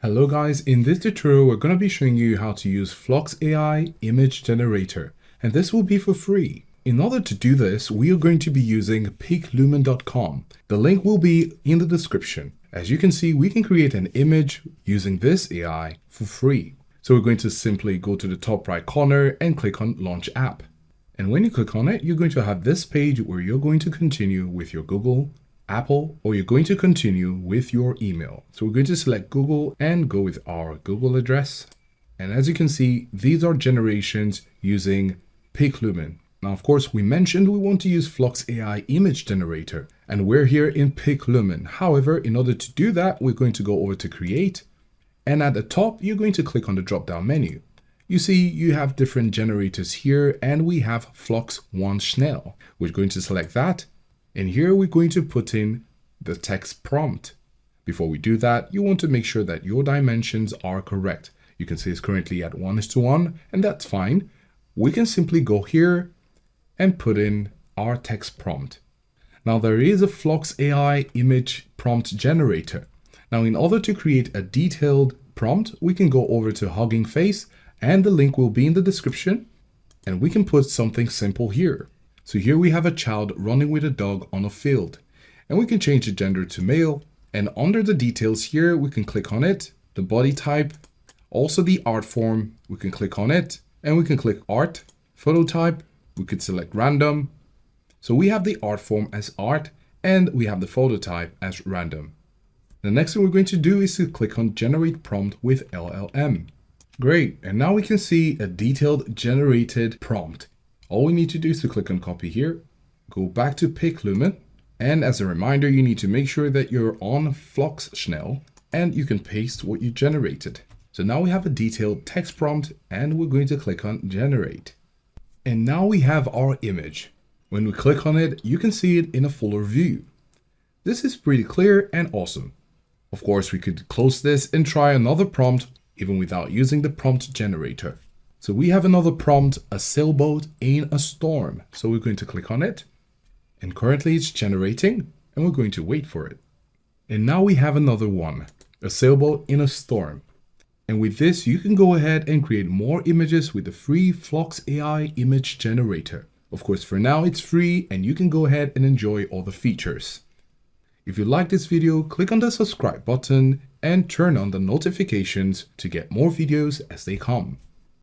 Hello guys, in this tutorial we're going to be showing you how to use Flux AI image generator, and this will be for free. In order to do this, we are going to be using peaklumen.com. The link will be in the description. As you can see, we can create an image using this AI for free. So we're going to simply go to the top right corner and click on Launch App. And when you click on it, you're going to have this page where you're going to continue with your Google, Apple, or you're going to continue with your email. So we're going to select Google and go with our Google address. And as you can see, these are generations using peaklumen. Now, of course, we mentioned we want to use Flux AI image generator, and we're here in peaklumen. However, in order to do that, we're going to go over to Create, and at the top, you're going to click on the drop-down menu. You see, you have different generators here, and we have Flux One Schnell. We're going to select that. And here we're going to put in the text prompt. Before we do that, you want to make sure that your dimensions are correct. You can see it's currently at 1:1, and that's fine. We can simply go here and put in our text prompt. Now there is a Flux AI image prompt generator. Now in order to create a detailed prompt, we can go over to Hugging Face, and the link will be in the description, and we can put something simple here. So here we have a child running with a dog on a field, and we can change the gender to male, and under the details here, we can click on it, the body type, also the art form, we can click on it, and we can click art, photo type, we could select random. So we have the art form as art, and we have the photo type as random. The next thing we're going to do is to click on generate prompt with LLM. Great, and now we can see a detailed generated prompt. All we need to do is to click on copy here, go back to peaklumen, and as a reminder, you need to make sure that you're on Flux Schnell and you can paste what you generated. So now we have a detailed text prompt and we're going to click on generate. And now we have our image. When we click on it, you can see it in a fuller view. This is pretty clear and awesome. Of course, we could close this and try another prompt even without using the prompt generator. So we have another prompt, a sailboat in a storm. So we're going to click on it, and currently it's generating, and we're going to wait for it. And now we have another one, a sailboat in a storm. And with this, you can go ahead and create more images with the free Flux AI image generator. Of course, for now it's free and you can go ahead and enjoy all the features. If you like this video, click on the subscribe button and turn on the notifications to get more videos as they come.